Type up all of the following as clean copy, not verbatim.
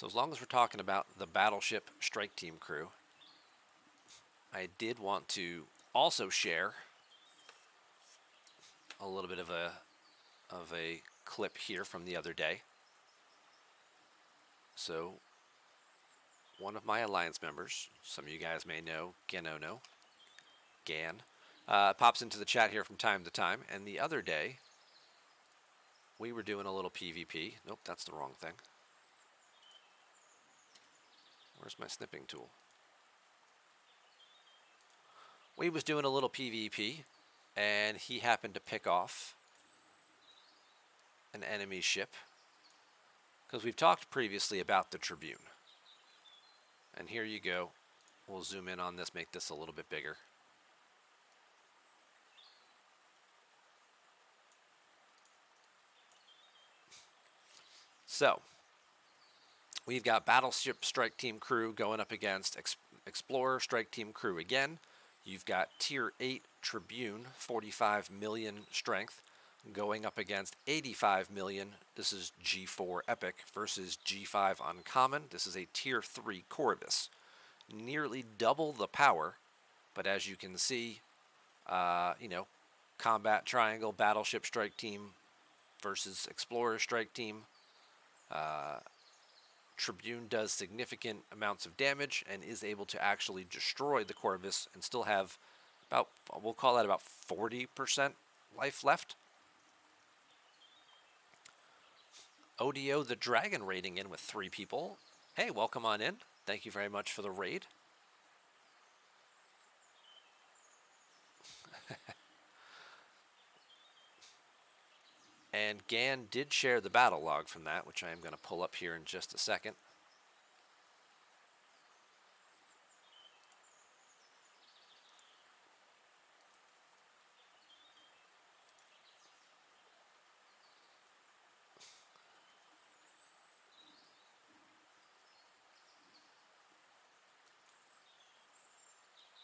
So as long as we're talking about the Battleship Strike Team crew, I did want to also share a little bit of a clip here from the other day. So one of my alliance members, some of you guys may know, Gan, pops into the chat here from time to time. And the other day, we were doing a little PvP. Nope, that's the wrong thing. Where's my snipping tool? We was doing a little PvP, and he happened to pick off an enemy ship, because we've talked previously about the Tribune. And here you go. We'll zoom in on this, make this a little bit bigger. So, we've got Battleship Strike Team crew going up against Explorer Strike Team crew again. You've got Tier 8 Tribune, 45 million strength, going up against 85 million. This is G4 Epic versus G5 Uncommon. This is a Tier 3 Corvus. Nearly double the power, but as you can see, Combat Triangle, Battleship Strike Team versus Explorer Strike Team. Tribune does significant amounts of damage and is able to actually destroy the Corvus and still have about, we'll call that about 40% life left. ODO the Dragon raiding in with 3 people. Hey, welcome on in. Thank you very much for the raid. And Gan did share the battle log from that, which I am going to pull up here in just a second.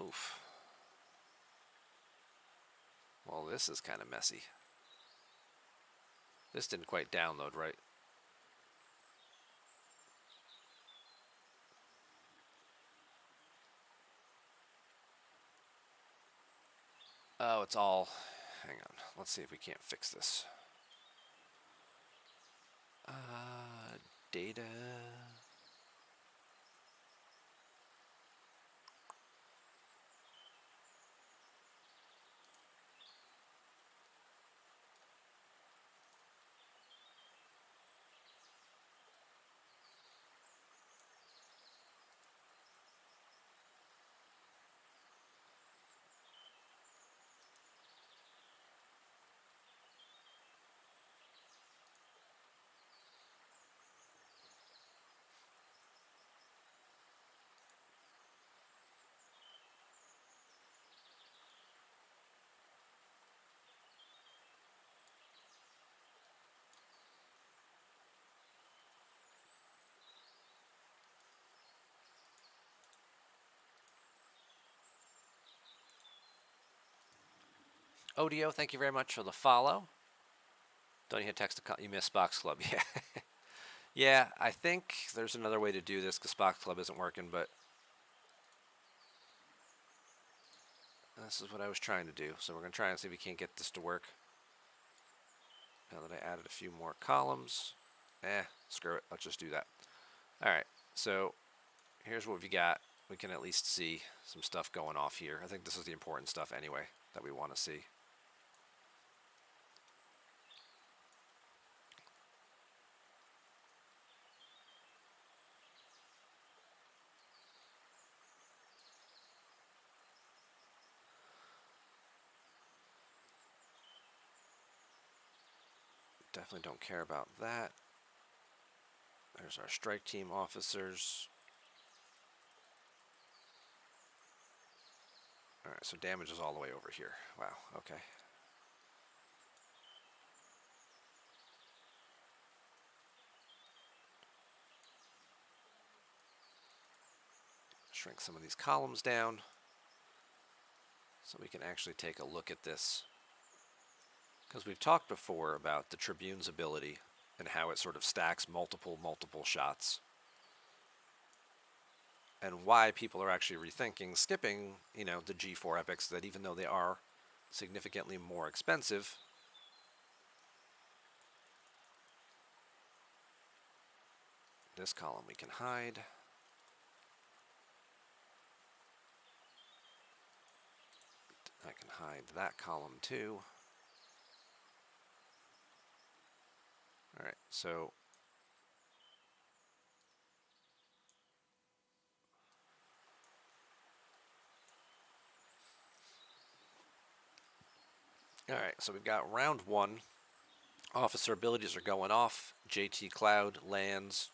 Oof. Well, this is kind of messy. This didn't quite download right. Oh, it's all... Hang on. Let's see if we can't fix this. Data... ODO, thank you very much for the follow. Don't you hit text to call? You missed Box Club. Yeah. Yeah, I think there's another way to do this because Box Club isn't working, but this is what I was trying to do. So we're going to try and see if we can't get this to work. Now that I added a few more columns. Screw it. Let's just do that. All right. So here's what we got. We can at least see some stuff going off here. I think this is the important stuff anyway that we want to see. Definitely don't care about that. There's our strike team officers. All right, so damage is all the way over here. Wow, okay. Shrink some of these columns down so we can actually take a look at this. Because we've talked before about the Tribune's ability and how it sort of stacks multiple shots. and why people are actually rethinking skipping, the G4 epics, that even though they are significantly more expensive, this column we can hide. I can hide that column too. All right, so we've got round 1. Officer abilities are going off. JT Cloud lands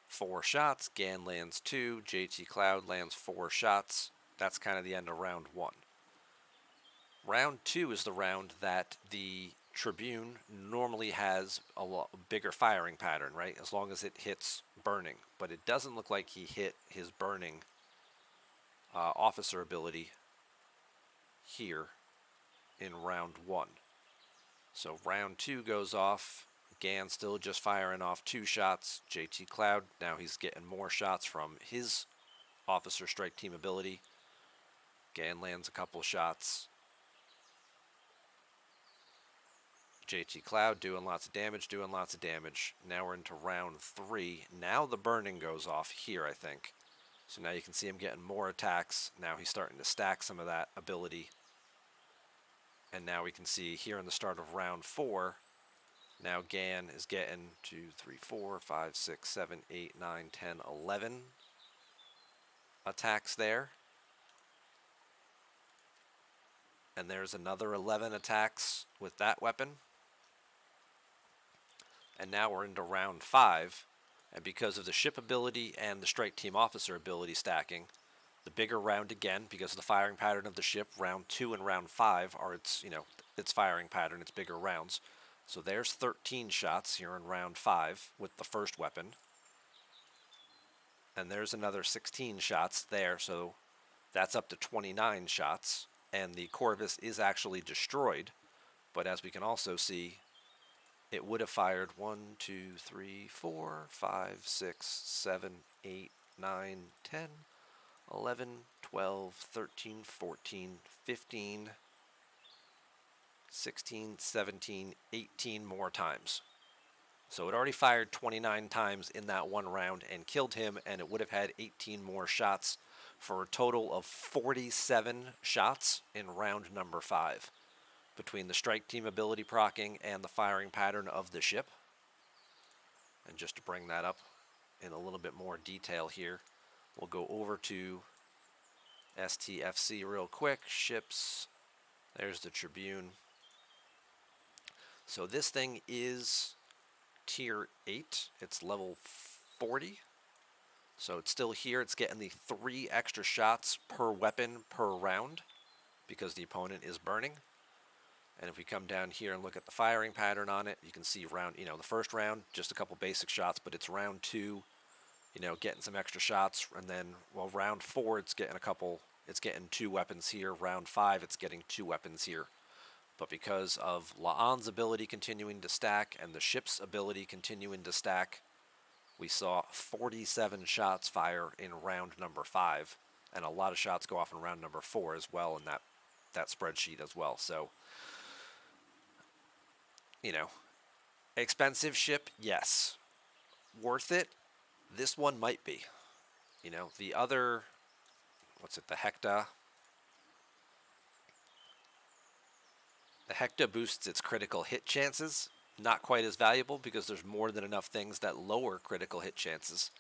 4 shots. Gan lands 2. JT Cloud lands 4 shots. That's kind of the end of round 1. Round 2 is the round that the Tribune normally has a bigger firing pattern, right? As long as it hits burning. But it doesn't look like he hit his burning officer ability here in round 1. So round 2 goes off. Gan still just firing off 2 shots. JT Cloud, now he's getting more shots from his officer strike team ability. Gan lands a couple shots. JT Cloud doing lots of damage. Now we're into round 3. Now the burning goes off here, I think. So now you can see him getting more attacks. Now he's starting to stack some of that ability. And now we can see here in the start of round 4, now Gan is getting 2, 3, 4, 5, 6, 7, 8, 9, 10, 11 attacks there. And there's another 11 attacks with that weapon. And now we're into round 5. And because of the ship ability and the strike team officer ability stacking, the bigger round again, because of the firing pattern of the ship, round 2 and round 5 are its firing pattern, its bigger rounds. So there's 13 shots here in round 5 with the first weapon. And there's another 16 shots there, so that's up to 29 shots. And the Corvus is actually destroyed. But as we can also see, it would have fired 1, 2, 3, 4, 5, 6, 7, 8, 9, 10, 11, 12, 13, 14, 15, 16, 17, 18 more times. So it already fired 29 times in that one round and killed him, and it would have had 18 more shots for a total of 47 shots in round number 5 between the strike team ability proccing and the firing pattern of the ship. And just to bring that up in a little bit more detail here, we'll go over to STFC real quick. Ships, there's the Tribune. So this thing is tier 8. It's level 40. So it's still here. It's getting the 3 extra shots per weapon per round because the opponent is burning. And if we come down here and look at the firing pattern on it, you can see the first round, just a couple basic shots, but it's round 2, getting some extra shots. And then, round 4, it's getting 2 weapons here. Round 5, it's getting 2 weapons here. But because of La'an's ability continuing to stack and the ship's ability continuing to stack, we saw 47 shots fire in round number 5, and a lot of shots go off in round number 4 as well in that spreadsheet as well. So, expensive ship, yes. Worth it? This one might be. The other, the Hecta. The Hecta boosts its critical hit chances. Not quite as valuable because there's more than enough things that lower critical hit chances.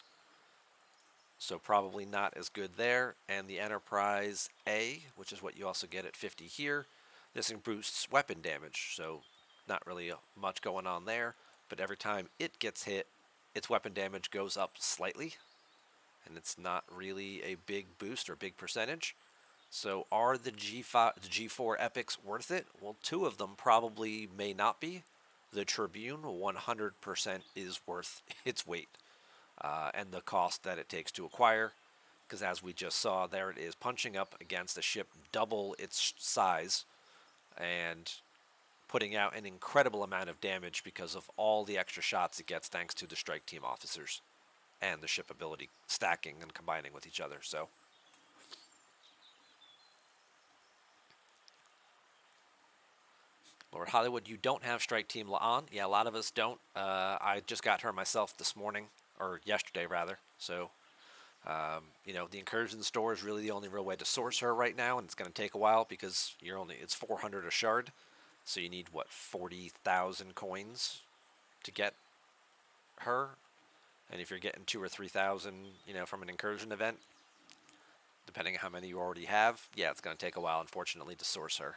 So probably not as good there. And the Enterprise A, which is what you also get at 50 here, this boosts weapon damage. So not really much going on there. But every time it gets hit, its weapon damage goes up slightly. And it's not really a big boost or big percentage. So are the G4 epics worth it? Well, 2 of them probably may not be. The Tribune 100% is worth its weight and the cost that it takes to acquire. Because as we just saw, there it is punching up against a ship double its size and putting out an incredible amount of damage because of all the extra shots it gets thanks to the strike team officers. and the ship ability stacking and combining with each other. So Lord Hollywood, you don't have Strike Team La'an. Yeah, a lot of us don't. I just got her myself this morning, or yesterday rather. So, the incursion store is really the only real way to source her right now, and it's going to take a while because it's 400 a shard, so you need what 40,000 coins to get her, and if you're getting 2 or 3,000, from an incursion event, depending on how many you already have, yeah, it's going to take a while, unfortunately, to source her.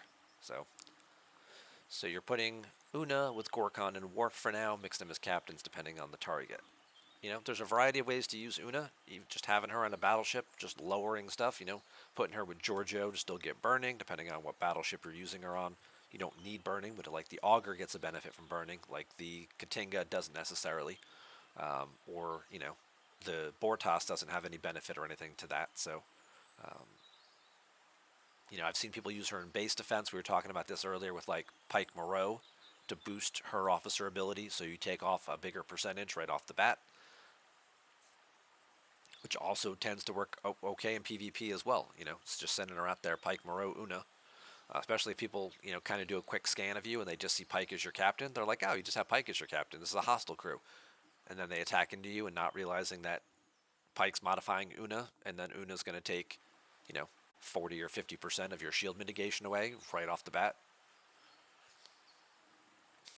So you're putting Una with Gorkon and Worf for now, mix them as captains depending on the target. There's a variety of ways to use Una. Just having her on a battleship, just lowering stuff, putting her with Giorgio to still get burning, depending on what battleship you're using her on. You don't need burning, but like the Augur gets a benefit from burning, like the Katinga doesn't necessarily. Or, the Bortas doesn't have any benefit or anything to that. So, um, I've seen people use her in base defense. We were talking about this earlier with like Pike Moreau to boost her officer ability, so you take off a bigger percentage right off the bat, which also tends to work okay in PvP as well. It's just sending her out there, Pike Moreau, Una. Especially if people, kind of do a quick scan of you and they just see Pike as your captain. They're like, oh, you just have Pike as your captain. This is a hostile crew. And then they attack into you and not realizing that Pike's modifying Una, and then Una's going to take, 40 or 50% of your shield mitigation away right off the bat.